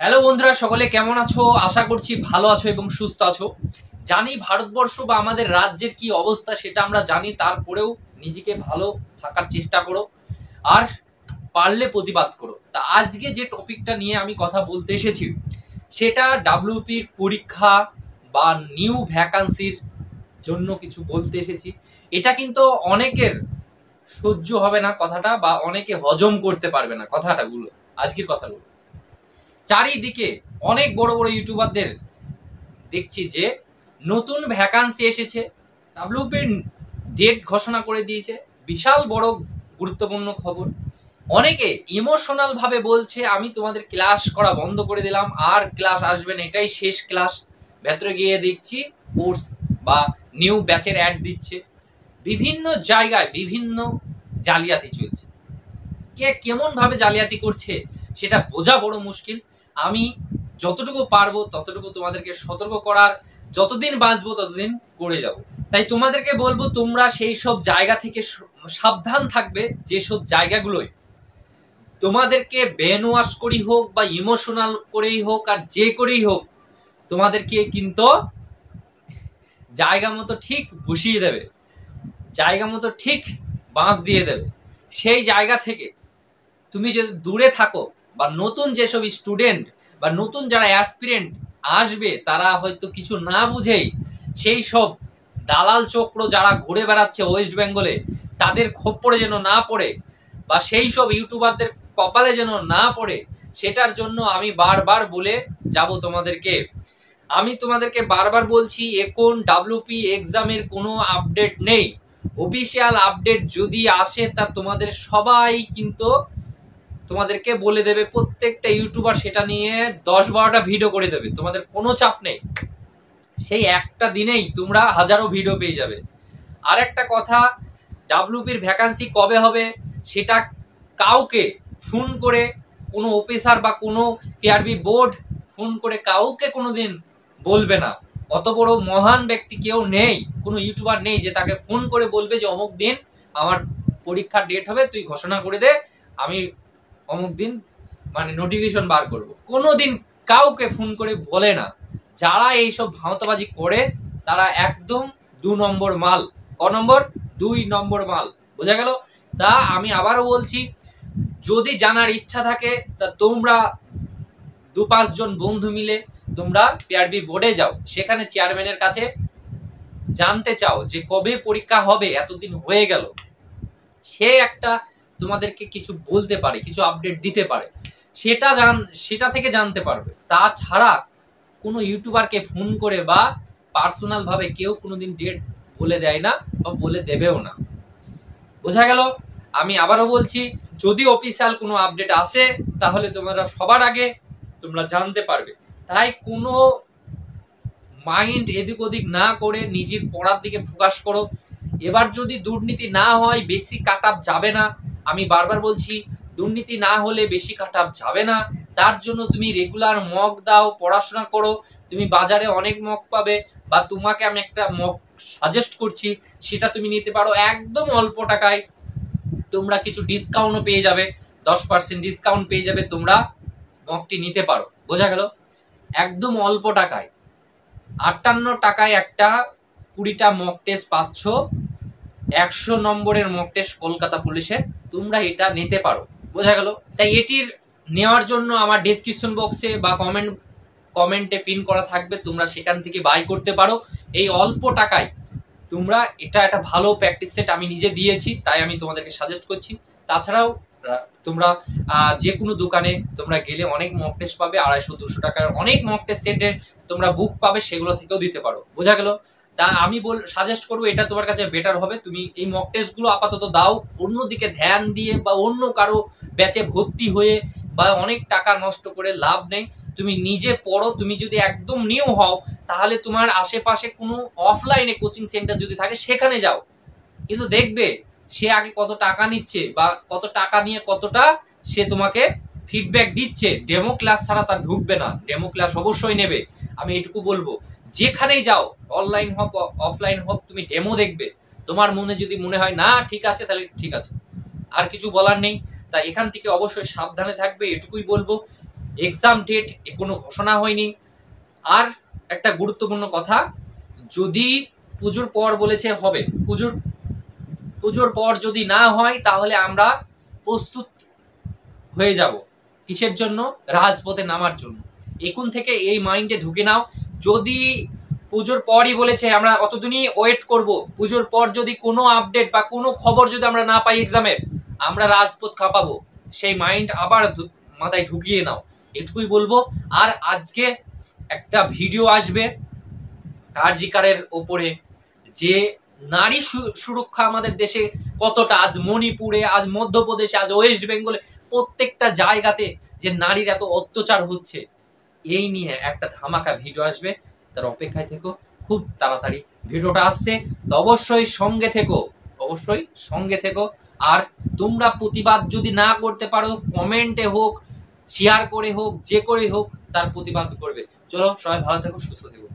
Hello বন্ধুরা, সকলে কেমন আছো? আশা করছি ভালো আছো এবং সুস্থ আছো। জানি ভারতবর্ষ বা আমাদের রাজ্যের কি অবস্থা সেটা আমরা জানি, তারপরেও নিজেকে ভালো থাকার চেষ্টা করো আর পারলে প্রতিবাদ করো। তা আজকে যে টপিকটা নিয়ে আমি কথা বলতে এসেছি সেটা ডাব্লিউপির পরীক্ষা বা নিউ ভ্যাকান্সির জন্য কিছু বলতে এসেছি। এটা কিন্তু অনেকের সহ্য হবে না কথাটা, বা অনেকে হজম করতে পারবে না কথাটাগুলো, আজকের কথাগুলো। চারিদিকে অনেক বড় বড় ইউটিউবারদের দেখছি যে নতুন ভ্যাকান্সি এসেছে, ডাব্লিউপির ডেট ঘোষণা করে দিয়েছে, বিশাল বড় গুরুত্বপূর্ণ খবর। অনেকে ইমোশনাল ভাবে বলছে আমি তোমাদের ক্লাস করা বন্ধ করে দিলাম, আর ক্লাস আসবে না, এটাই শেষ ক্লাস। ভেতরে গিয়ে দেখছি কোর্স বা নিউ ব্যাচের অ্যাড দিচ্ছে। বিভিন্ন জায়গায় বিভিন্ন জালিয়াতি চলছে। কে কেমন ভাবে জালিয়াতি করছে সেটা বোঝা বড় মুশকিল। আমি যতটুকু পারবো ততটুকু তোমাদেরকে সতর্ক করার, যতদিন বাঁচবো ততদিন করে যাব। তাই তোমাদেরকে বলবো তোমরা সেই সব জায়গা থেকে সাবধান থাকবে, যেসব জায়গাগুলোয় তোমাদেরকে ব্রেন ওয়াশ করেই হোক বা ইমোশনাল করেই হোক আর যে করেই হোক তোমাদেরকে কিন্তু জায়গা মতো ঠিক বসিয়ে দেবে, জায়গা মতো ঠিক বাঁশ দিয়ে দেবে। সেই জায়গা থেকে তুমি যদি দূরে থাকো, বা নতুন যেসব স্টুডেন্ট বা নতুন যারা অ্যাসপিরেন্ট আসবে তারা হয়তো কিছু না বুঝেই সেই সব দালাল চক্র যারা ঘুরে বেড়াচ্ছে ওয়েস্ট বেঙ্গলে তাদের খপ্পরে যেন না পড়ে, বা সেই সব ইউটিউবারদের কপালে যেন না পড়ে, সেটার জন্য আমি বারবার বলে যাব তোমাদেরকে। আমি তোমাদেরকে বারবার বলছি, এখন ডাব্লিউপি এক্সামের কোনো আপডেট নেই। অফিসিয়াল আপডেট যদি আসে তা তোমাদের সবাই কিন্তু তোমাদেরকে বলে দেবে, প্রত্যেকটা ইউটিউবার সেটা নিয়ে 10-12টা ভিডিও করে দেবে, তোমাদের কোনো চাপ নেই। সেই একটা দিনেই তোমরা হাজারো ভিডিও পেয়ে যাবে। আর একটা কথা, ডাব্লিউপির ভ্যাকান্সি কবে হবে সেটা কাউকে ফোন করে, কোনো অফিসার বা কোনো পিআরবি বোর্ড ফোন করে কাউকে কোনোদিন বলবে না। অত বড় মহান ব্যক্তি কেউ নেই, কোনো ইউটিউবার নেই যে তাকে ফোন করে বলবে যে অমুক দিন আমার পরীক্ষার ডেট হবে, তুই ঘোষণা করে দে, আমি অমুক দিন মানে নোটিফিকেশন বার করব। কোনোদিন কাউকে ফোন করে বলে না। যারা এইসব ভাঁওতাবাজি করে তারা একদম 2 নম্বর মাল। ক নম্বর? 2 নম্বর মাল। বোঝা গেল? তা আমি আবারও বলছি, যদি জানার ইচ্ছা থাকে তা তোমরা 2-5 জন বন্ধু মিলে তোমরা পিআরবি বোর্ডে যাও, সেখানে চেয়ারম্যানের কাছে জানতে চাও যে কবে পরীক্ষা হবে, এতদিন হয়ে গেল। সে একটা তোমাদেরকে কিছু বলতে পারে, কিছু আপডেট দিতে পারে, সেটা থেকে জানতে পারবে। তাছাড়া কোনো ইউটিউবারকে ফোন করে বা পার্সোনাল ভাবে কেউ কোনোদিন ডেট বলে দেয় না বা বলে দেবেও না। বোঝা গেল? আমি আবারও বলছি, যদি অফিসিয়াল কোনো আপডেট আসে তাহলে তোমরা সবার আগে তোমরা জানতে পারবে। তাই কোনো মাইন্ড এদিক ওদিক না করে নিজের পড়ার দিকে ফোকাস করো। এবার যদি দুর্নীতি না হয় বেশি কাট আপ যাবে না। আমি বারবার বলছি, দুর্নীতি না হলে বেশি কাট আপ যাবে না। তার জন্য তুমি রেগুলার মক দাও, পড়াশোনা করো। তুমি বাজারে অনেক মক পাবে, বা তোমাকে আমি একটা মক সাজেস্ট করছি, সেটা তুমি নিতে পারো একদম অল্প টাকায়। তোমরা কিছু ডিসকাউন্টও পেয়ে যাবে, 10% ডিসকাউন্ট পেয়ে যাবে, তোমরা মকটি নিতে পারো। বোঝা গেল? একদম অল্প টাকায় 58 টাকায় একটা 20টা মক টেস্ট পাচ্ছ, 100 নম্বরের মক টেস্ট কলকাতা পুলিশের, তোমরা এটা নিতে পারো। বোঝা গেল? তাই এটির নেওয়ার জন্য আমার ডেসক্রিপশন বক্সে বা কমেন্টে পিন করা থাকবে, তোমরা সেখান থেকে বাই করতে পারো। এই অল্প টাকায় তোমরা এটা একটা ভালো প্র্যাকটিস সেট আমি নিজে দিয়েছি, তাই আমি তোমাদেরকে সাজেস্ট করছি। তাছাড়াও তোমরা যে কোনো দোকানে তোমরা গেলে অনেক মক টেস্ট পাবে, 250-200 টাকার অনেক মক টেস্ট সেটের তোমরা বুক পাবে, সেগুলো থেকেও দিতে পারো। বোঝা গেল? তা আমি সাজেস্ট করবো, এটা তোমার কাছে বেটার হবে। তুমি এই মক টেস্টগুলো আপাতত দাও, অন্যদিকে ধ্যান দিয়ে বা অন্য কারো ব্যাচে ভর্তি হয়ে বা অনেক টাকা নষ্ট করে লাভ নেই। তুমি নিজে পড়ো। তুমি যদি একদম নিউ হও তাহলে তোমার আশেপাশে কোনো অফলাইনে কোচিং সেন্টার যদি থাকে সেখানে যাও, কিন্তু দেখবে সে আগে কত টাকা নিচ্ছে বা কত টাকা নিয়ে কতটা সে তোমাকে ফিডব্যাক দিচ্ছে। ডেমো ক্লাস ছাড়া তার ঢুকবে না, ডেমো ক্লাস অবশ্যই নেবে। আমি এটুকু বলবো, যেখানেই যাও অনলাইন হোক অফলাইন হোক, তুমি ডেমো দেখবে। তোমার মনে যদি মনে হয় না ঠিক আছে তাহলে ঠিক আছে, আর কিছু বলার নেই। তাই এখান থেকে অবশ্যই সাবধানে থাকবে, এটুকুই বলবো। এক্সাম ডেট কোনো ঘোষণা হয়নি। আর একটা গুরুত্বপূর্ণ কথা, যদি পুজোর পর বলেছে হবে, পুজোর পর যদি না হয় তাহলে আমরা প্রস্তুত হয়ে যাব কিসের জন্য? রাজপথে নামার জন্য। এখন থেকে এই মাইন্ডে ঢুকে নাও। যদি পুজোর পরই বলেছে, আমরা অতদিনই ওয়েট করব, পুজোর পর যদি কোনো আপডেট বা কোনো খবর যদি আমরা না পাই এক্সামের, আমরা রাজপথ কাঁপাবো। সেই মাইন্ড আবার মাথায় ঢুকিয়ে নাও, এটুকুই বলবো। আর আজকে একটা ভিডিও আসবে আরজি কারের ওপরে, যে নারী সুরক্ষা আমাদের দেশে কতটা, আজ মণিপুরে, আজ মধ্যপ্রদেশে, আজ ওয়েস্ট বেঙ্গলে, প্রত্যেকটা জায়গাতে যে নারীর এত অত্যাচার হচ্ছে, এই নিয়ে একটা ধামাকা ভিডিও আসবে। তার অপেক্ষায় থেকো, খুব তাড়াতাড়ি ভিডিওটা আসছে, তো অবশ্যই সঙ্গে থেকো, অবশ্যই সঙ্গে থেকো। আর তোমরা প্রতিবাদ যদি না করতে পারো, কমেন্টে হোক, শেয়ার করে হোক, যে করে হোক, তার প্রতিবাদ করবে। চলো, সবাই ভালো থেকো, সুস্থ থেকো।